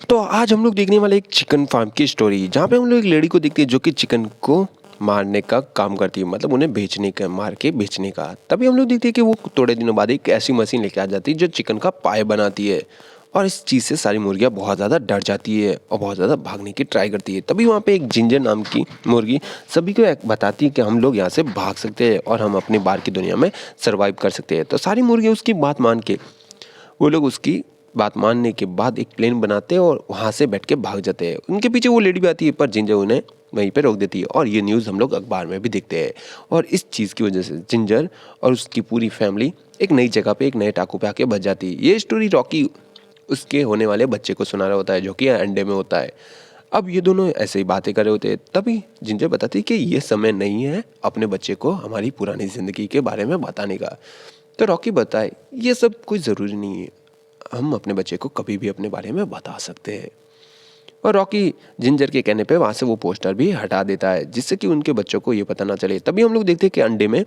तो आज हम लोग देखने वाले एक चिकन फार्म की स्टोरी, जहाँ पे हम लोग एक लेडी को देखते हैं जो कि चिकन को मारने का काम करती है, मतलब उन्हें बेचने का, मार के बेचने का। तभी हम लोग देखते हैं कि वो थोड़े दिनों बाद एक ऐसी मशीन लेके आ जाती है जो चिकन का पाए बनाती है। और इस चीज़ से सारी मुर्गियाँ बहुत ज़्यादा डर जाती है और बहुत ज़्यादा भागने की ट्राई करती है। तभी वहाँ पे एक जिंजर नाम की मुर्गी सभी को बताती है कि हम लोग यहाँ से भाग सकते हैं और हम अपनी बाहर की दुनिया में सर्वाइव कर सकते हैं। तो सारी मुर्गियाँ उसकी बात मान के, वो लोग उसकी बात मानने के बाद एक प्लेन बनाते हैं और वहाँ से बैठ के भाग जाते हैं। उनके पीछे वो लेडी भी आती है, पर जिंजर उन्हें वहीं पे रोक देती है। और ये न्यूज़ हम लोग अखबार में भी देखते हैं। और इस चीज़ की वजह से जिंजर और उसकी पूरी फैमिली एक नई जगह पे, एक नए टापू पे आके बच जाती है। ये स्टोरी रॉकी उसके होने वाले बच्चे को सुना रहा होता है, जो कि अंडे में होता है। अब ये दोनों ऐसे ही बातें कर रहे होते हैं, तभी जिंजर बताती है कि ये समय नहीं है अपने बच्चे को हमारी पुरानी ज़िंदगी के बारे में बताने का। तो रॉकी बताए, ये सब कोई ज़रूरी नहीं है, हम अपने बच्चे को कभी भी अपने बारे में बता सकते हैं। और रॉकी जिंजर के कहने पे वहाँ से वो पोस्टर भी हटा देता है, जिससे कि उनके बच्चों को ये पता ना चले। तभी हम लोग देखते हैं कि अंडे में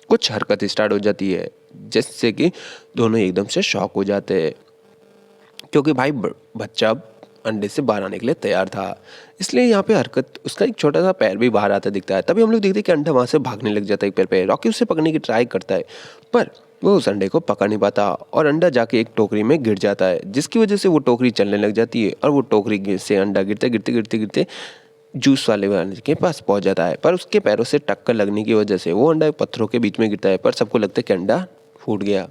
कुछ हरकत स्टार्ट हो जाती है, जिससे कि दोनों एकदम से शॉक हो जाते हैं, क्योंकि भाई बच्चा अब अंडे से बाहर आने के लिए तैयार था। इसलिए यहाँ पे हरकत, उसका एक छोटा सा पैर भी बाहर आता दिखता है। तभी हम लोग देखते हैं कि अंडा वहाँ से भागने लग जाता है एक पैर पे। रॉकी उसे पकड़ने की ट्राई करता है, पर वो उस अंडे को पकड़ नहीं पाता और अंडा जाके एक टोकरी में गिर जाता है, जिसकी वजह से वो टोकरी चलने लग जाती है और वो टोकरी से अंडा गिरते गिरते गिरते गिरते जूस वाले के पास पहुंच जाता है। पर उसके पैरों से टक्कर लगने की वजह से वो अंडा पत्थरों के बीच में गिरता है। पर सबको लगता है कि अंडा फूट गया,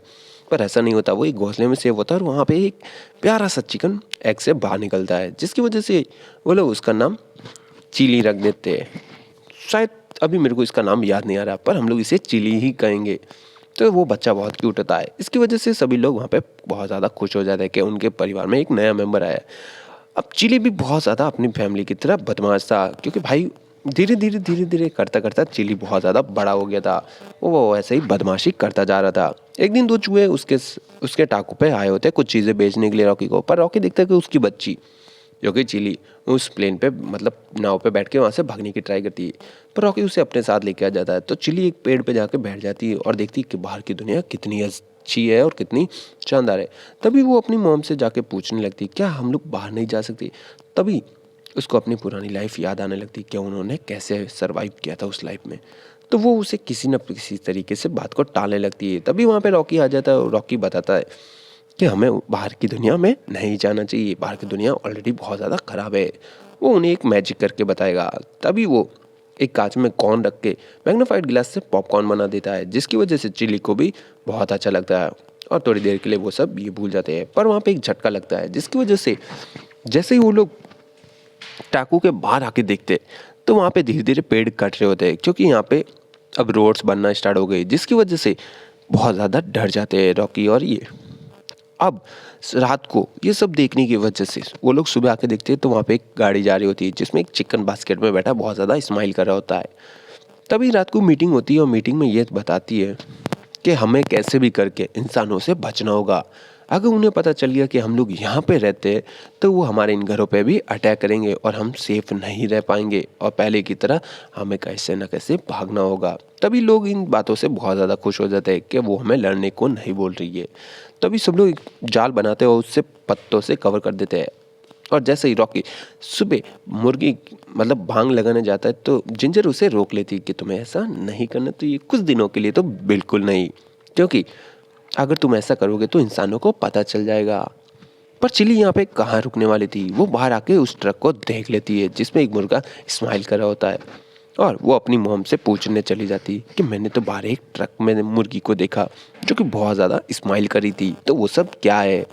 पर ऐसा नहीं होता। वो एक घोंसले में सेव होता है और वहाँ पे एक प्यारा सा चिकन एग से बाहर निकलता है, जिसकी वजह से वो लोग उसका नाम चिली रख देते हैं। शायद अभी मेरे को इसका नाम याद नहीं आ रहा, पर हम लोग इसे चिली ही कहेंगे। तो वो बच्चा बहुत क्यूट होता है। इसकी वजह से सभी लोग वहाँ पे बहुत ज़्यादा खुश हो जाते हैं कि उनके परिवार में एक नया मेंबर आया है। अब चिली भी बहुत ज़्यादा अपनी फैमिली की तरह बदमाश था, क्योंकि भाई धीरे धीरे करता करता चिली बहुत ज़्यादा बड़ा हो गया था। वो ऐसे ही बदमाशी करता जा रहा था। एक दिन 2 चूहे उसके टाकू पे आए होते कुछ चीज़ें बेचने के लिए रॉकी को, पर रॉकी देखता है कि उसकी बच्ची, जो कि चिली, उस प्लेन पे, मतलब नाव पे बैठ के वहाँ से भागने की ट्राई करती है। पर रॉकी उसे अपने साथ लेके आ जाता है। तो चिली एक पेड़ पे जाके बैठ जाती है और देखती है कि बाहर की दुनिया कितनी अच्छी है और कितनी शानदार है। तभी वो अपनी मॉम से जाके पूछने लगती है, क्या हम लोग बाहर नहीं जा सकते? तभी उसको अपनी पुरानी लाइफ याद आने लगती है कि उन्होंने कैसे सरवाइव किया था उस लाइफ में। तो वो उसे किसी न किसी तरीके से बात को टालने लगती है। तभी वहाँ पे रॉकी आ जाता है और रॉकी बताता है कि हमें बाहर की दुनिया में नहीं जाना चाहिए, बाहर की दुनिया ऑलरेडी बहुत ज़्यादा ख़राब है। वो उन्हें एक मैजिक करके बताएगा। तभी वो एक कांच में कॉर्न रख के मैग्नीफाइड ग्लास से पॉपकॉर्न बना देता है, जिसकी वजह से चिली को भी बहुत अच्छा लगता है और थोड़ी देर के लिए वो सब ये भूल जाते हैं। पर वहाँ पे एक झटका लगता है, जिसकी वजह से जैसे ही वो लोग टाकू के बाहर आके देखते, तो वहाँ पे धीरे धीरे पेड़ कट रहे होते हैं, क्योंकि यहाँ पे अब रोड्स बनना स्टार्ट हो गई, जिसकी वजह से बहुत ज़्यादा डर जाते हैं रॉकी और ये। अब रात को ये सब देखने की वजह से वो लोग सुबह आके देखते हैं, तो वहाँ पे एक गाड़ी जा रही होती है, जिसमें एक चिकन बास्केट में बैठा बहुत ज़्यादा स्माइल कर रहा होता है। तभी रात को मीटिंग होती है और मीटिंग में ये बताती है कि हमें कैसे भी करके इंसानों से बचना होगा। अगर उन्हें पता चल गया कि हम लोग यहाँ पे रहते हैं, तो वो हमारे इन घरों पे भी अटैक करेंगे और हम सेफ नहीं रह पाएंगे और पहले की तरह हमें कैसे न कैसे भागना होगा। तभी लोग इन बातों से बहुत ज़्यादा खुश हो जाते हैं कि वो हमें लड़ने को नहीं बोल रही है। तभी सब लोग एक जाल बनाते हैं और उससे पत्तों से कवर कर देते हैं। और जैसे ही रॉकी सुबह मुर्गी, मतलब भांग लगाने जाता है, तो जिंजर उसे रोक लेती है कि तुम्हें ऐसा नहीं करना, तो ये कुछ दिनों के लिए तो बिल्कुल नहीं, क्योंकि अगर तुम ऐसा करोगे तो इंसानों को पता चल जाएगा। पर चिली यहाँ पे कहाँ रुकने वाली थी, वो बाहर आके उस ट्रक को देख लेती है, जिसमें एक मुर्गा स्माइल कर रहा होता है। और वो अपनी मोम से पूछने चली जाती कि मैंने तो बाहर एक ट्रक में मुर्गी को देखा जो कि बहुत ज़्यादा स्माइल करी थी, तो वो सब क्या है?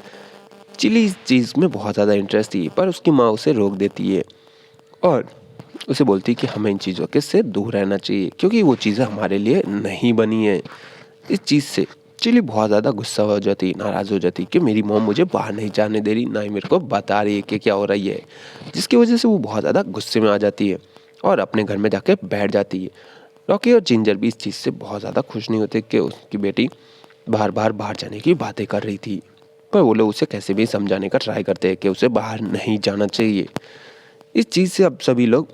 चिली इस चीज़ में बहुत ज़्यादा इंटरेस्ट थी, पर उसकी माँ उसे रोक देती है और उसे बोलती है कि हमें इन चीज़ों के से दूर रहना चाहिए, क्योंकि वो चीज़ें हमारे लिए नहीं बनी है। इस चीज़ से चिली बहुत ज़्यादा गुस्सा हो जाती, नाराज़ हो जाती कि मेरी मॉम मुझे बाहर नहीं जाने दे रही, ना ही मेरे को बता रही है कि क्या हो रही है, जिसकी वजह से वो बहुत ज़्यादा गुस्से में आ जाती है और अपने घर में जाके बैठ जाती है। रॉकी और जिंजर भी इस चीज़ से बहुत ज़्यादा खुश नहीं होते कि उसकी बेटी बाहर जाने की बातें कर रही थी, पर वो लोग उसे कैसे भी समझाने का ट्राई करते हैं कि उसे बाहर नहीं जाना चाहिए। इस चीज़ से अब सभी लोग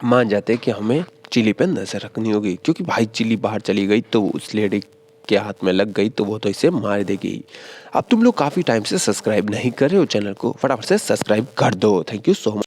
मान जाते हैं कि हमें चिली पे नज़र रखनी होगी, क्योंकि भाई चिली बाहर चली गई तो उस लेडी के हाथ में लग गई तो वो तो इसे मार देगी। अब तुम लोग काफ़ी टाइम से सब्सक्राइब नहीं कर रहे हो चैनल को, फटाफट से सब्सक्राइब कर दो। Thank you so much.